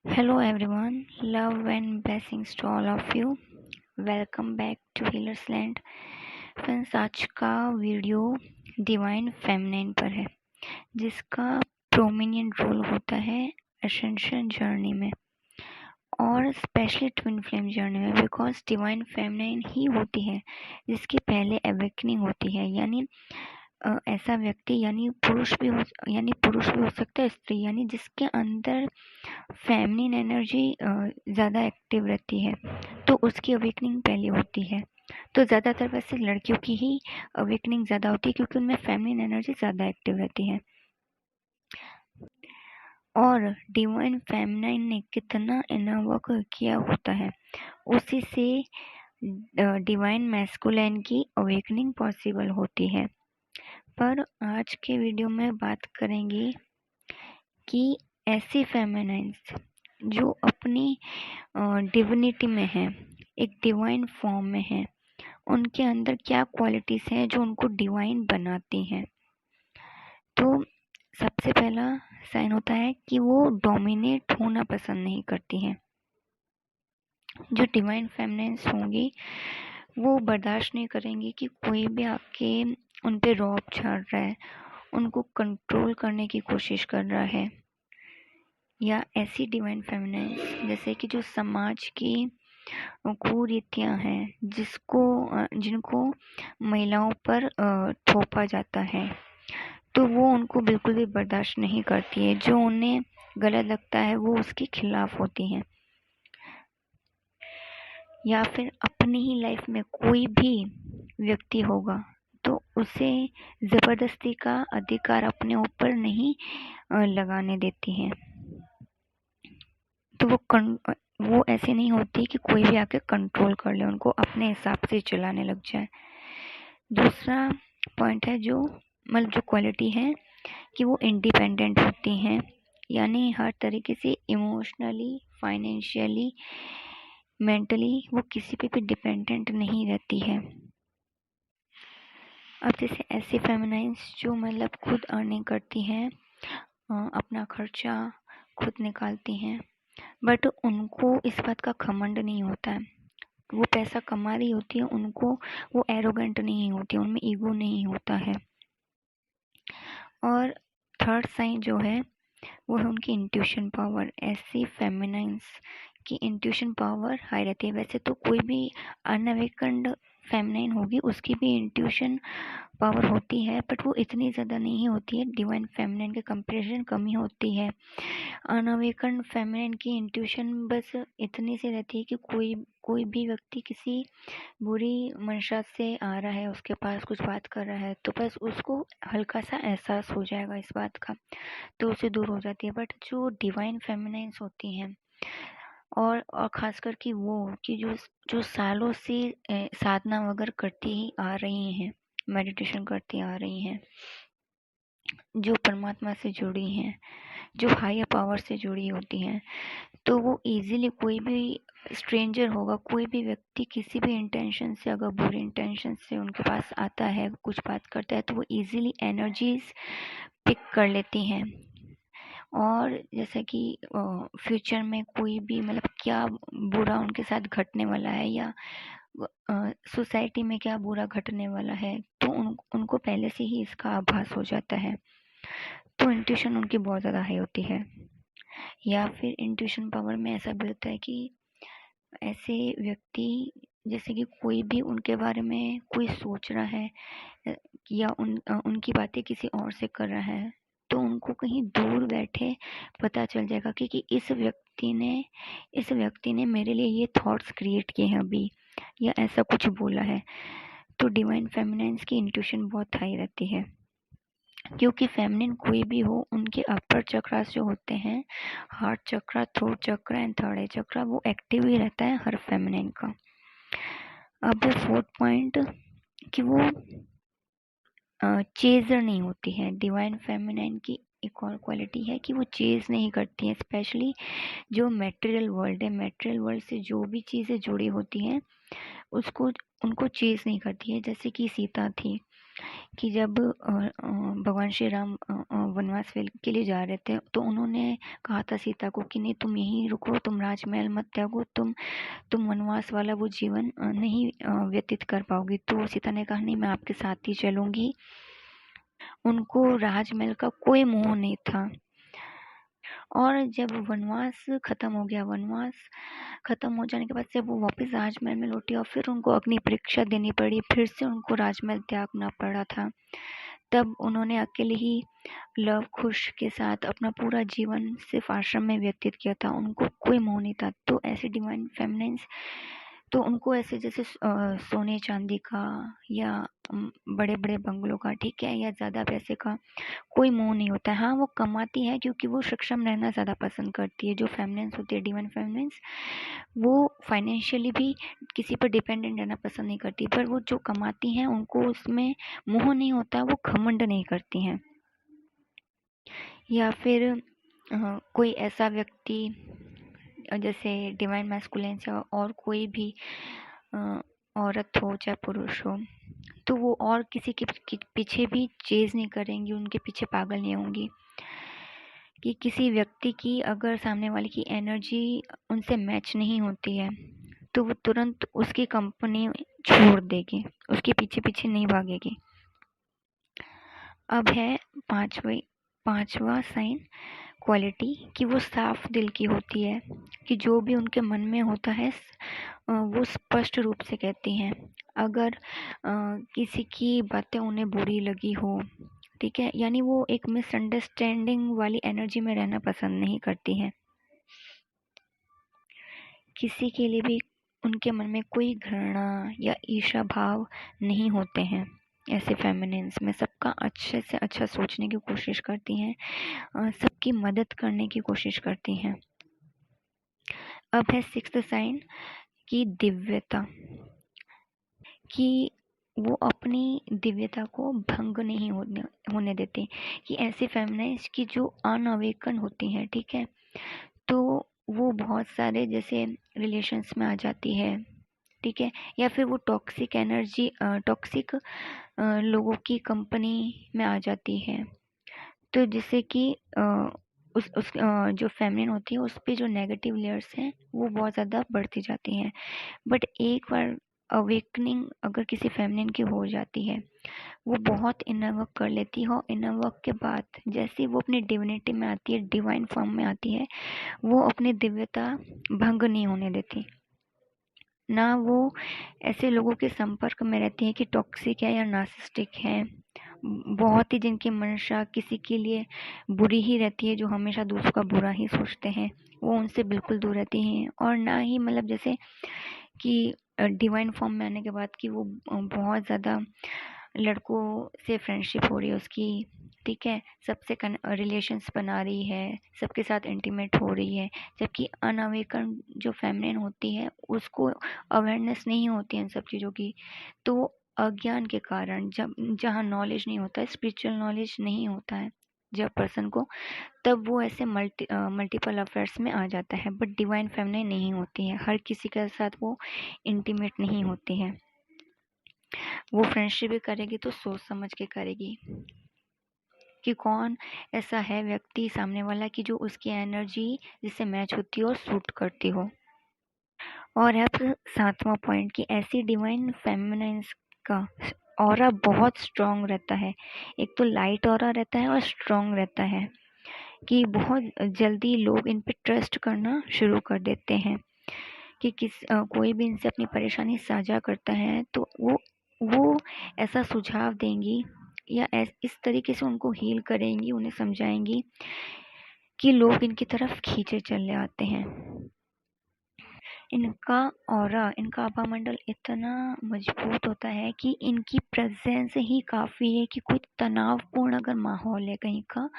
Hello everyone, love and blessings to all of you. Welcome back to healers land. Friends, आज का video divine feminine पर है, जिसका prominent role होता है असेंशन जर्नी में और स्पेशली ट्विन फ्लेम जर्नी में, बिकॉज डिवाइन फेमिनिन ही होती है जिसकी पहले अवेकनिंग होती है। यानी ऐसा व्यक्ति यानी पुरुष भी हो सकता है, स्त्री यानी जिसके अंदर फेमिनिन एनर्जी ज़्यादा एक्टिव रहती है, तो उसकी अवेकनिंग पहले होती है। तो ज़्यादातर वैसे लड़कियों की ही अवेकनिंग ज़्यादा होती है, क्योंकि उनमें फेमिनिन एनर्जी ज़्यादा एक्टिव रहती है। और डिवाइन फेमिनिन ने कितना इनर वर्क किया होता है, उसी से डिवाइन मैस्कुलिन की अवेकनिंग पॉसिबल होती है। पर आज के वीडियो में बात करेंगे कि ऐसी फेमिनिन्स जो अपनी डिविनिटी में है, एक डिवाइन फॉर्म में है, उनके अंदर क्या क्वालिटीज़ हैं जो उनको डिवाइन बनाती हैं। तो सबसे पहला साइन होता है कि वो डोमिनेट होना पसंद नहीं करती हैं। जो डिवाइन फेमिनिन्स होंगी वो बर्दाश्त नहीं करेंगी कि कोई भी आके उन पे रौब झाड़ रहा है, उनको कंट्रोल करने की कोशिश कर रहा है। या ऐसी डिवाइन फेमिनिन्स जैसे कि जो समाज की कुरीतियाँ हैं, जिनको महिलाओं पर थोपा जाता है, तो वो उनको बिल्कुल भी बर्दाश्त नहीं करती है। जो उन्हें गलत लगता है वो उसके खिलाफ होती हैं। या फिर अपनी ही लाइफ में कोई भी व्यक्ति होगा तो उसे ज़बरदस्ती का अधिकार अपने ऊपर नहीं लगाने देती हैं। तो वो ऐसे नहीं होती कि कोई भी आके कंट्रोल कर ले, उनको अपने हिसाब से चलाने लग जाए। दूसरा पॉइंट है जो क्वालिटी है कि वो इंडिपेंडेंट होती हैं, यानी हर तरीके से इमोशनली, फाइनेंशियली, मेंटली वो किसी पे भी डिपेंडेंट नहीं रहती है। अब जैसे ऐसी फेमिनाइन्स जो खुद अर्निंग करती हैं, अपना खर्चा खुद निकालती हैं, बट उनको इस बात का घमंड नहीं होता है। वो पैसा कमा रही होती है, उनको वो एरोगेंट नहीं होती, उनमें ईगो नहीं होता है। और थर्ड साइन जो है वो है उनकी इंट्यूशन पावर। ऐसी फेमिनाइन्स की इंट्यूशन पावर हाई रहती है। वैसे तो कोई भी अनअवेकन्ड फेमिनाइन होगी उसकी भी इंट्यूशन पावर होती है, बट वो इतनी ज़्यादा नहीं होती है, डिवाइन फेमिनाइन के कंपेरिजन कम ही होती है। अनअवेकन्ड फेमिनाइन की इंट्यूशन बस इतनी सी रहती है कि कोई भी व्यक्ति किसी बुरी मंशा से आ रहा है, उसके पास कुछ बात कर रहा है, तो बस उसको हल्का सा एहसास हो जाएगा इस बात का, तो उसे दूर हो जाती है। बट जो डिवाइन फेमिनाइन्स होती हैं और खासकर कि वो कि जो सालों से साधना वगैरह करती ही आ रही हैं, मेडिटेशन करती आ रही हैं, जो परमात्मा से जुड़ी हैं, जो हायर पावर से जुड़ी होती हैं, तो वो इजीली कोई भी स्ट्रेंजर होगा, कोई भी व्यक्ति किसी भी इंटेंशन से, अगर बुरी इंटेंशन से उनके पास आता है, कुछ बात करता है, तो वो इजीली एनर्जीज पिक कर लेती हैं। और जैसे कि फ्यूचर में कोई भी क्या बुरा उनके साथ घटने वाला है, या सोसाइटी में क्या बुरा घटने वाला है, तो उनको पहले से ही इसका आभास हो जाता है। तो इंट्यूशन उनकी बहुत ज़्यादा हाई होती है। या फिर इंट्यूशन पावर में ऐसा भी होता है कि ऐसे व्यक्ति जैसे कि कोई भी उनके बारे में कोई सोच रहा है, या उनकी बातें किसी और से कर रहा है, तो उनको कहीं दूर बैठे पता चल जाएगा कि इस व्यक्ति ने मेरे लिए ये थॉट्स क्रिएट किए हैं अभी, या ऐसा कुछ बोला है। तो डिवाइन फेमिनाइन्स की इंट्यूशन बहुत हाई रहती है, क्योंकि फेमिनिन कोई भी हो, उनके अपर चक्रास जो होते हैं, heart chakra, throat chakra and third eye chakra, वो एक्टिव ही रहता है हर फेमिनिन का। अब फोर्थ पॉइंट कि वो चेजर नहीं होती है। डिवाइन फेमिनिन की एक और क्वालिटी है कि वो चेज नहीं करती है, स्पेशली जो मेटेरियल वर्ल्ड है, मेटेरियल वर्ल्ड से जो भी चीज़ें जुड़ी होती हैं उनको चेज नहीं करती है। जैसे कि सीता थी, कि जब भगवान श्री राम वनवास के लिए जा रहे थे तो उन्होंने कहा था सीता को कि नहीं, तुम यहीं रुको, तुम राजमहल मत त्यागो, तुम वनवास वाला वो जीवन नहीं व्यतीत कर पाओगी। तो सीता ने कहा नहीं, मैं आपके साथ ही चलूंगी। उनको राजमहल का कोई मोह नहीं था। और जब वनवास खत्म हो गया, वनवास खत्म हो जाने के बाद जब वो वापस राजमहल में लौटी और फिर उनको अग्नि परीक्षा देनी पड़ी, फिर से उनको राजमहल त्यागना पड़ा था। तब उन्होंने अकेले ही लव कुश के साथ अपना पूरा जीवन सिर्फ आश्रम में व्यतीत किया था। उनको कोई मोह नहीं था। तो ऐसे डिवाइन फेमिनिन्स, तो उनको ऐसे जैसे सोने चांदी का या बड़े बड़े बंगलों का, ठीक है, या ज़्यादा पैसे का कोई मोह नहीं होता है। हाँ, वो कमाती है क्योंकि वो सक्षम रहना ज़्यादा पसंद करती है। जो फेमिनिन्स होती है, डिवाइन फेमिनिन्स, वो फाइनेंशियली भी किसी पर डिपेंडेंट रहना पसंद नहीं करती, पर वो जो कमाती हैं उनको उसमें मोह नहीं होता, वो घमंड नहीं करती हैं। या फिर कोई ऐसा व्यक्ति जैसे डिवाइन मैस्कुलिन्स या और कोई भी औरत हो चाहे पुरुष हो, तो वो और किसी के पीछे भी चेज़ नहीं करेंगी, उनके पीछे पागल नहीं होंगी। कि किसी व्यक्ति की अगर सामने वाले की एनर्जी उनसे मैच नहीं होती है तो वो तुरंत उसकी कंपनी छोड़ देगी, उसके पीछे पीछे नहीं भागेगी। अब है पांचवा साइन क्वालिटी, कि वो साफ दिल की होती है, कि जो भी उनके मन में होता है वो स्पष्ट रूप से कहती हैं। अगर किसी की बातें उन्हें बुरी लगी हो, ठीक है, यानी वो एक मिसअंडरस्टैंडिंग वाली एनर्जी में रहना पसंद नहीं करती हैं। किसी के लिए भी उनके मन में कोई घृणा या ईर्ष्या भाव नहीं होते हैं। ऐसे फेमिनिन्स में सबका अच्छे से अच्छा सोचने की कोशिश करती हैं, सबकी मदद करने की कोशिश करती हैं। अब है सिक्स्थ साइन की दिव्यता, कि वो अपनी दिव्यता को भंग नहीं होने देते। कि ऐसे फेमिनिन्स की जो अनअवेकन होती हैं, ठीक है, तो वो बहुत सारे जैसे रिलेशंस में आ जाती है, ठीक है, या फिर वो टॉक्सिक लोगों की कंपनी में आ जाती है। तो जिससे कि जो फेमिनिन होती है उस पे जो नेगेटिव लेयर्स हैं वो बहुत ज़्यादा बढ़ती जाती हैं। बट एक बार अवेकनिंग अगर किसी फेमिनिन की हो जाती है, वो बहुत इनर वर्क कर लेती है, और इनर वर्क के बाद जैसे ही वो अपनी डिविनिटी में आती है, डिवाइन फॉर्म में आती है, वो अपनी दिव्यता भंग नहीं होने देती। ना वो ऐसे लोगों के संपर्क में रहती है कि टॉक्सिक है या नार्सिसिस्टिक है, बहुत ही जिनकी मंशा किसी के लिए बुरी ही रहती है, जो हमेशा दूसरों का बुरा ही सोचते हैं, वो उनसे बिल्कुल दूर रहती हैं। और ना ही मतलब जैसे कि डिवाइन फॉर्म में आने के बाद कि वो बहुत ज़्यादा लड़कों से फ्रेंडशिप हो रही है उसकी, ठीक है, सबसे रिलेशंस बना रही है, सबके साथ इंटीमेट हो रही है, जबकि अनअवेकन जो फेमिनिन होती है उसको अवेयरनेस नहीं होती है इन सब चीज़ों की। तो अज्ञान के कारण, जब जहाँ नॉलेज नहीं होता है, स्पिरिचुअल नॉलेज नहीं होता है जब पर्सन को, तब वो ऐसे मल्टीपल अफेयर्स में आ जाता है। बट डिवाइन फेमिनिन नहीं होती है, हर किसी के साथ वो इंटीमेट नहीं होती है। वो फ्रेंडशिप भी करेगी तो सोच समझ के करेगी कि कौन ऐसा है व्यक्ति सामने वाला कि जो उसकी एनर्जी जिससे मैच होती हो और सूट करती हो। और अब सातवां पॉइंट, कि ऐसी डिवाइन फेमिनिन्स का ऑरा बहुत स्ट्रांग रहता है। एक तो लाइट ऑरा रहता है और स्ट्रांग रहता है, कि बहुत जल्दी लोग इन पे ट्रस्ट करना शुरू कर देते हैं। कि कोई भी इनसे अपनी परेशानी साझा करता है तो वो ऐसा सुझाव देंगी या इस तरीके से उनको हील करेंगी, उन्हें समझाएंगी कि लोग इनकी तरफ खींचे चले आते हैं। इनका ऑरा, इनका आभा मंडल इतना मजबूत होता है कि इनकी प्रेजेंस ही काफ़ी है कि कोई तनावपूर्ण अगर माहौल है कहीं का,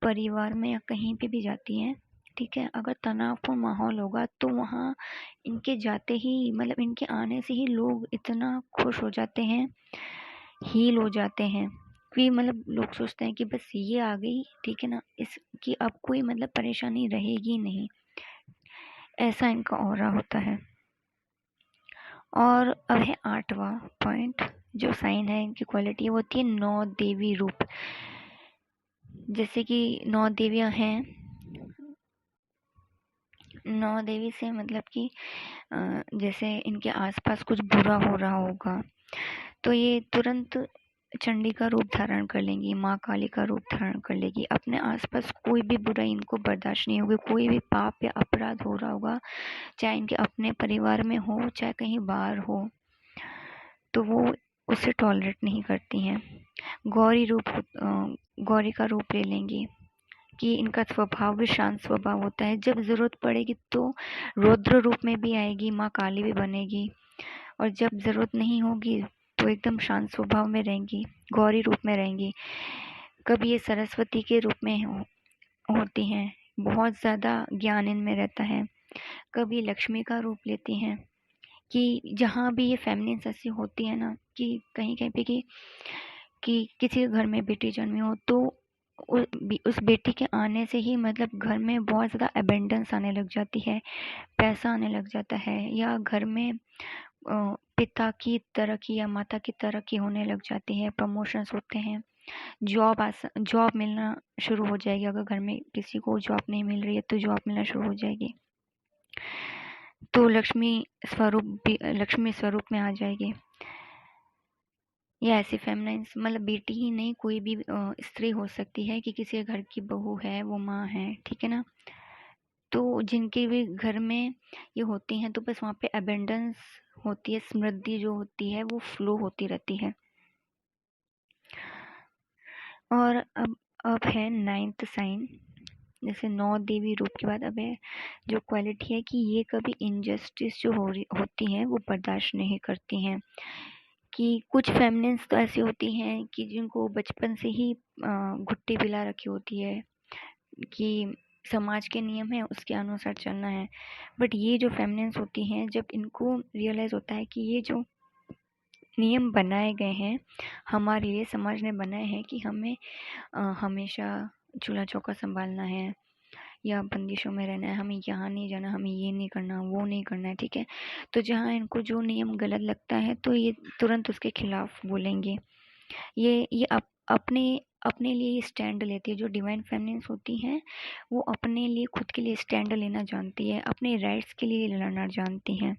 परिवार में या कहीं पे भी जाती हैं, ठीक है, अगर तनावपूर्ण माहौल होगा तो वहाँ इनके जाते ही, मतलब इनके आने से ही लोग इतना खुश हो जाते हैं, हील हो जाते हैं, कि मतलब लोग सोचते हैं कि बस ये आ गई, ठीक है ना, इसकी अब कोई मतलब परेशानी रहेगी नहीं। ऐसा इनका ऑरा होता है। और अब है आठवां पॉइंट, जो साइन है, इनकी क्वालिटी वो होती है 9 देवी रूप। जैसे कि 9 देवियां हैं, 9 देवी से मतलब कि जैसे इनके आसपास कुछ बुरा हो रहा होगा तो ये तुरंत चंडी का रूप धारण कर लेंगी, माँ काली का रूप धारण कर लेगी। अपने आसपास कोई भी बुराई इनको बर्दाश्त नहीं होगी, कोई भी पाप या अपराध हो रहा होगा, चाहे इनके अपने परिवार में हो चाहे कहीं बाहर हो, तो वो उसे टॉलरेट नहीं करती हैं। गौरी का रूप ले लेंगी कि इनका स्वभाव भी शांत स्वभाव होता है। जब जरूरत पड़ेगी तो रौद्र रूप में भी आएगी, माँ काली भी बनेगी, और जब जरूरत नहीं होगी तो एकदम शांत स्वभाव में रहेंगी, गौरी रूप में रहेंगी। कभी ये सरस्वती के रूप में होती हैं, बहुत ज़्यादा ज्ञान इनमें रहता है। कभी लक्ष्मी का रूप लेती हैं कि जहाँ भी ये फेमिनिन ऐसी होती है ना कि कहीं कहीं पे कि किसी के घर में बेटी जन्मी हो तो उस बेटी के आने से ही मतलब घर में बहुत ज़्यादा अबेंडेंस आने लग जाती है, पैसा आने लग जाता है, या घर में पिता की तरक्की या माता की तरक्की होने लग जाती है, प्रमोशंस होते हैं, जॉब मिलना शुरू हो जाएगी। अगर घर में किसी को जॉब नहीं मिल रही है तो जॉब मिलना शुरू हो जाएगी, तो लक्ष्मी स्वरूप में आ जाएगी। या ऐसी फेमिनाइंस मतलब बेटी ही नहीं, कोई भी स्त्री हो सकती है कि किसी घर की बहू है, वो माँ है, ठीक है ना। तो जिनके भी घर में ये होती हैं तो बस वहाँ पे अबेंडेंस होती है, समृद्धि जो होती है वो फ्लो होती रहती है। और अब है 9th साइन। जैसे 9 देवी रूप के बाद अब है जो क्वालिटी है कि ये कभी इनजस्टिस जो होती है वो बर्दाश्त नहीं करती हैं। कि कुछ फेमिनिन्स तो ऐसी होती हैं कि जिनको बचपन से ही घुट्टी पिला रखी होती है कि समाज के नियम है उसके अनुसार चलना है। बट ये जो फेमिनिन्स होती हैं, जब इनको रियलाइज होता है कि ये जो नियम बनाए गए हैं हमारे लिए, समाज ने बनाए हैं कि हमें हमेशा चूल्हा चौका संभालना है या बंदिशों में रहना है, हमें यहाँ नहीं जाना, हमें ये नहीं करना, वो नहीं करना है, ठीक है। तो जहाँ इनको जो नियम गलत लगता है तो ये तुरंत उसके खिलाफ बोलेंगे। ये अपने अपने लिए स्टैंड लेती है। जो डिवाइन फेमिनिन्स होती हैं वो अपने लिए, खुद के लिए स्टैंड लेना जानती है, अपने राइट्स के लिए लड़ना जानती हैं,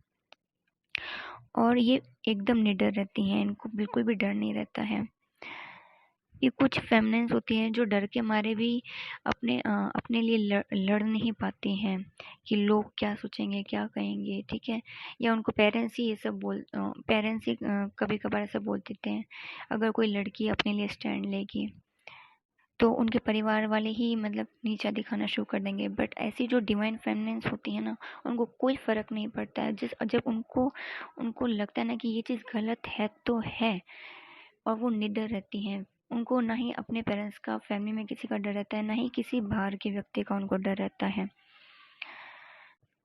और ये एकदम निडर रहती हैं, इनको बिल्कुल भी डर नहीं रहता है। ये कुछ फेमिनिन्स होती हैं जो डर के मारे भी अपने लिए लड़ नहीं पाती हैं कि लोग क्या सोचेंगे, क्या कहेंगे, ठीक है। या उनको पेरेंट्स ही ये सब पेरेंट्स ही कभी कभार ऐसा बोल देते हैं, अगर कोई लड़की अपने लिए स्टैंड लेगी तो उनके परिवार वाले ही मतलब नीचा दिखाना शुरू कर देंगे। बट ऐसी जो डिवाइन फेमिनिन्स होती है ना, उनको कोई फर्क नहीं पड़ता है। जब उनको लगता है ना कि ये चीज़ गलत है तो है, और वो निडर रहती हैं। उनको ना ही अपने पेरेंट्स का, फैमिली में किसी का डर रहता है, ना ही किसी बाहर के व्यक्ति का उनको डर रहता है।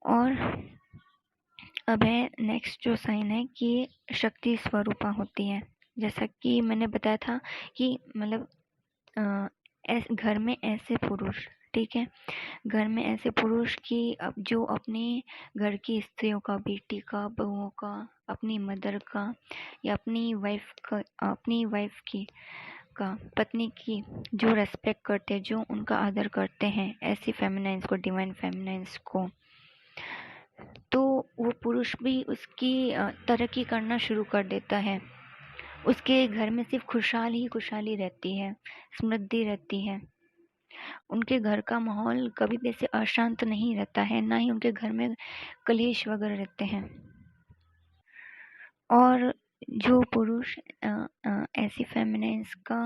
और अब है नेक्स्ट जो साइन है कि शक्ति स्वरूपा होती है। जैसा कि मैंने बताया था कि मतलब घर में ऐसे पुरुष, ठीक है, घर में ऐसे पुरुष की जो अपने घर की स्त्रियों का, बेटी का, बहुओं का, अपनी मदर का या अपनी वाइफ की का, पत्नी की जो रेस्पेक्ट करते हैं, जो उनका आदर करते हैं, ऐसी फेमिनाइंस को, डिवाइन फेमिनाइंस को, तो वो पुरुष भी उसकी तरक्की करना शुरू कर देता है। उसके घर में सिर्फ खुशहाली रहती है, समृद्धि रहती है। उनके घर का माहौल कभी भी ऐसे अशांत नहीं रहता है, ना ही उनके घर में कलेश वगैरह रहते हैं। और जो पुरुष ऐसी फेमिनाइंस का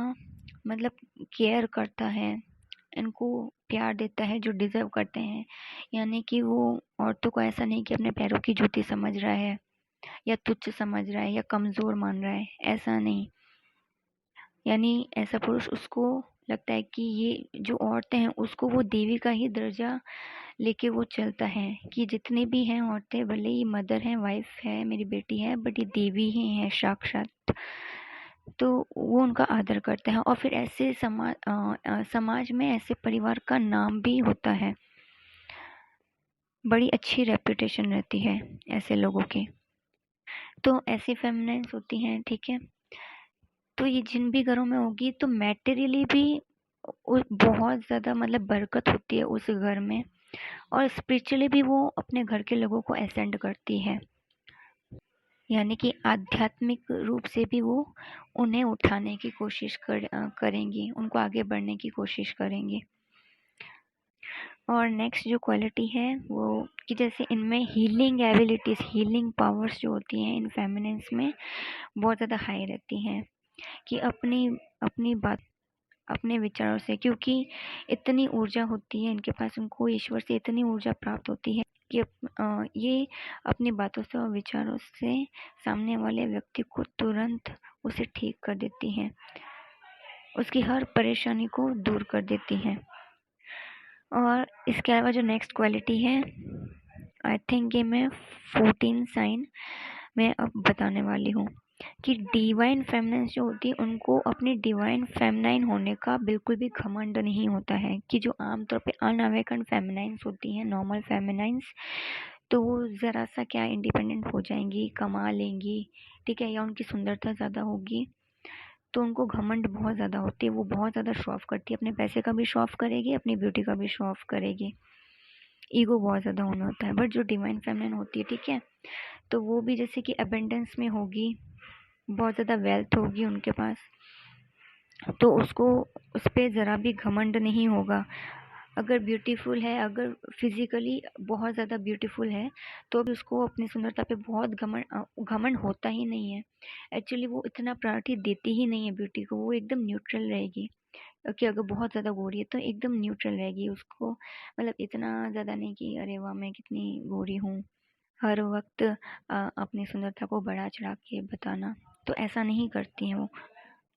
मतलब केयर करता है, इनको प्यार देता है जो डिजर्व करते हैं, यानी कि वो औरतों को ऐसा नहीं कि अपने पैरों की जूती समझ रहा है या तुच्छ समझ रहा है या कमज़ोर मान रहा है, ऐसा नहीं। यानी ऐसा पुरुष, उसको लगता है कि ये जो औरतें हैं उसको वो देवी का ही दर्जा लेके वो चलता है कि जितनी भी हैं औरतें, भले ही मदर है, वाइफ है, मेरी बेटी है, बट ये देवी ही है साक्षात। तो वो उनका आदर करते हैं। और फिर ऐसे समाज में ऐसे परिवार का नाम भी होता है, बड़ी अच्छी रेपुटेशन रहती है ऐसे लोगों की। तो ऐसी फेमिनाइंस होती हैं, ठीक है। तो ये जिन भी घरों में होगी तो मैटेरियली भी बहुत ज़्यादा मतलब बरकत होती है उस घर में, और स्पिरिचुअली भी वो अपने घर के लोगों को असेंड करती है, यानी कि आध्यात्मिक रूप से भी वो उन्हें उठाने की कोशिश करेंगी, उनको आगे बढ़ने की कोशिश करेंगी। और नेक्स्ट जो क्वालिटी है वो कि जैसे इनमें हीलिंग एबिलिटीज, हीलिंग पावर्स जो होती हैं इन फेमिनिन्स में बहुत ज़्यादा हाई रहती हैं, कि अपनी अपनी बात अपने विचारों से, क्योंकि इतनी ऊर्जा होती है इनके पास, उनको ईश्वर से इतनी ऊर्जा प्राप्त होती है कि ये अपनी बातों से और विचारों से सामने वाले व्यक्ति को तुरंत उसे ठीक कर देती हैं, उसकी हर परेशानी को दूर कर देती हैं। और इसके अलावा जो नेक्स्ट क्वालिटी है, आई थिंक ये मैं 14 साइन में अब बताने वाली हूँ, कि डिवाइन फेमिनाइन जो होती है उनको अपनी डिवाइन फेमिनाइन होने का बिल्कुल भी घमंड नहीं होता है, कि जो आमतौर पे अनअवेकन फेमिनाइंस होती हैं, नॉर्मल फेमिनाइंस, तो वो ज़रा सा क्या इंडिपेंडेंट हो जाएंगी, कमा लेंगी, ठीक है, या उनकी सुंदरता ज़्यादा होगी तो उनको घमंड बहुत ज़्यादा होती है, वो बहुत ज़्यादा शो ऑफ करती है, अपने पैसे का भी शो ऑफ करेगी, अपनी ब्यूटी का भी शो ऑफ करेगी, ईगो बहुत ज़्यादा उनमें होता है। बट जो डिवाइन फेमिनिन होती है, ठीक है, तो वो भी जैसे कि अबेंडेंस में होगी, बहुत ज़्यादा वेल्थ होगी उनके पास, तो उसको उस पर ज़रा भी घमंड नहीं होगा। अगर ब्यूटीफुल है, अगर फिजिकली बहुत ज़्यादा ब्यूटीफुल है, तो भी उसको अपनी सुंदरता पे बहुत घमंड होता ही नहीं है। एक्चुअली वो इतना प्रायोरिटी देती ही नहीं है ब्यूटी को, वो एकदम न्यूट्रल रहेगी, कि अगर बहुत ज़्यादा गोरी है तो एकदम न्यूट्रल रहेगी, उसको मतलब इतना ज़्यादा नहीं कि अरे वाह मैं कितनी गोरी हूँ, हर वक्त अपनी सुंदरता को बढ़ा चढ़ा के बताना, तो ऐसा नहीं करती हैं वो।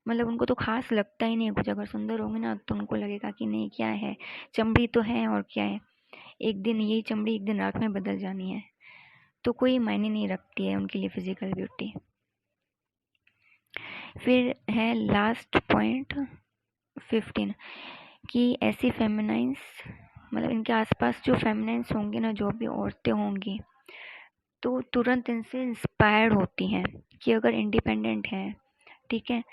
मतलब उनको तो खास लगता ही नहीं, कुछ अगर सुंदर होंगे ना तो उनको लगेगा कि नहीं क्या है, चमड़ी तो है और क्या है, एक दिन यही चमड़ी एक दिन रात में बदल जानी है, तो कोई मायने नहीं रखती है उनके लिए फिजिकल ब्यूटी। फिर है लास्ट पॉइंट 15, कि ऐसी फेमिनाइंस, मतलब इनके आसपास जो फेमिनाइंस होंगी ना, जो भी औरतें होंगी, तो तुरंत इनसे इंस्पायर्ड होती हैं, कि अगर इंडिपेंडेंट हैं, ठीक है,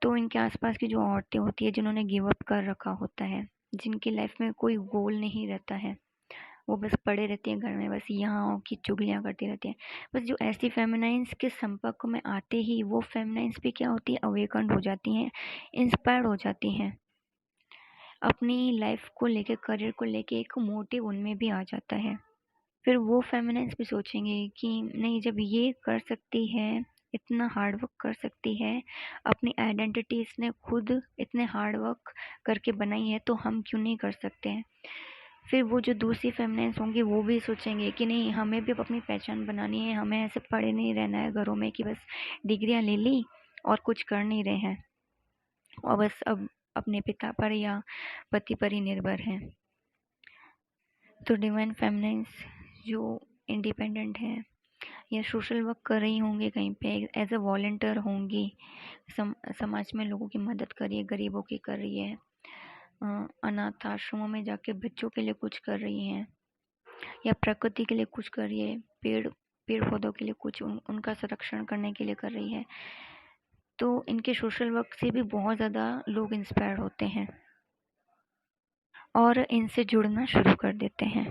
तो इनके आसपास की जो औरतें होती है जिन्होंने गिव अप कर रखा होता है, जिनकी लाइफ में कोई गोल नहीं रहता है, वो बस पड़े रहती हैं घर में, बस यहाँ की चुगलियाँ करती रहती हैं, बस जो ऐसी फेमिनाइंस के संपर्क में आते ही वो फेमिनाइंस भी क्या होती है, अवेकन हो जाती हैं, इंस्पायर्ड हो जाती हैं, अपनी लाइफ को लेके, करियर को लेके एक मोटिव उनमें भी आ जाता है। फिर वो फेमिनाइंस भी सोचेंगे कि नहीं, जब ये कर सकती है, इतना हार्ड वर्क कर सकती है, अपनी आइडेंटिटी इसने खुद इतने हार्ड वर्क करके बनाई है, तो हम क्यों नहीं कर सकते हैं। फिर वो जो दूसरी फेमिनाइंस होंगी वो भी सोचेंगे कि नहीं, हमें भी अपनी पहचान बनानी है, हमें ऐसे पड़े नहीं रहना है घरों में कि बस डिग्रियां ले ली और कुछ कर नहीं रहे हैं, और बस अब अपने पिता पर या पति पर ही निर्भर हैं। तो डिवाइन फेमिनाइंस जो इंडिपेंडेंट है या सोशल वर्क कर रही होंगी, कहीं पे एज अ वॉलंटियर होंगी, समाज में लोगों की मदद कर रही है, गरीबों की कर रही है, अनाथ आश्रमों में जाके बच्चों के लिए कुछ कर रही हैं, या प्रकृति के लिए कुछ कर रही है, पेड़ पेड़ पौधों के लिए कुछ उनका संरक्षण करने के लिए कर रही है, तो इनके सोशल वर्क से भी बहुत ज़्यादा लोग इंस्पायर होते हैं और इनसे जुड़ना शुरू कर देते हैं।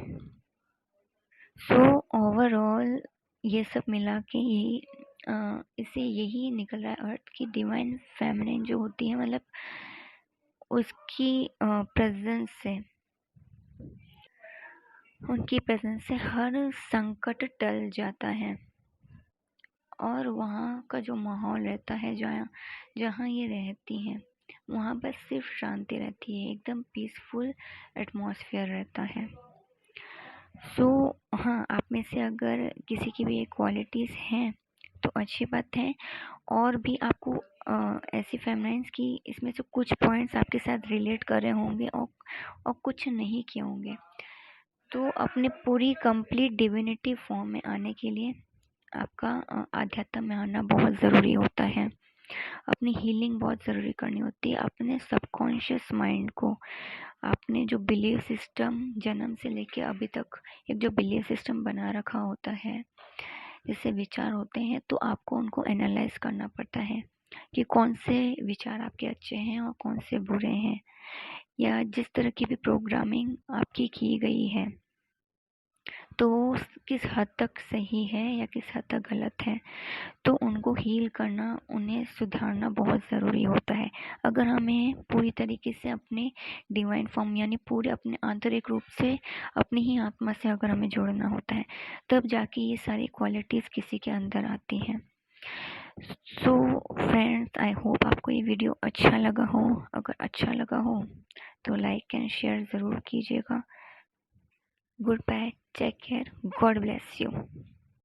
सो ओवरऑल ये सब मिला के यही इससे यही निकल रहा है अर्थ की डिवाइन फेमिनिन जो होती है, मतलब उसकी प्रेजेंस से, उनकी प्रेजेंस से हर संकट टल जाता है, और वहाँ का जो माहौल रहता है, जहाँ जहाँ ये रहती हैं, वहाँ पर सिर्फ शांति रहती है, एकदम पीसफुल एटमॉस्फेयर रहता है। सो हाँ, आप में से अगर किसी की भी ये क्वालिटीज़ हैं तो अच्छी बात है, और भी आपको ऐसी फेमिनाइंस की इसमें से कुछ पॉइंट्स आपके साथ रिलेट कर रहे होंगे और कुछ नहीं किए होंगे, तो अपने पूरी कंप्लीट डिविनिटी फॉर्म में आने के लिए आपका आध्यात्म में आना बहुत ज़रूरी होता है, अपनी हीलिंग बहुत ज़रूरी करनी होती है, अपने सबकॉन्शियस माइंड को, आपने जो बिलीव सिस्टम जन्म से लेके अभी तक एक जो बिलीव सिस्टम बना रखा होता है, जैसे विचार होते हैं, तो आपको उनको एनालाइज करना पड़ता है, कि कौन से विचार आपके अच्छे हैं और कौन से बुरे हैं, या जिस तरह की भी प्रोग्रामिंग आपकी की गई है तो किस हद तक सही है या किस हद तक गलत है, तो उनको हील करना, उन्हें सुधारना बहुत ज़रूरी होता है। अगर हमें पूरी तरीके से अपने डिवाइन फॉर्म यानी पूरे अपने आंतरिक रूप से अपनी ही आत्मा से अगर हमें जोड़ना होता है, तब जाके ये सारी क्वालिटीज़ किसी के अंदर आती हैं। सो फ्रेंड्स, आई होप आपको ये वीडियो अच्छा लगा हो। अगर अच्छा लगा हो तो लाइक एंड शेयर ज़रूर कीजिएगा। Good bye, take care, God bless you.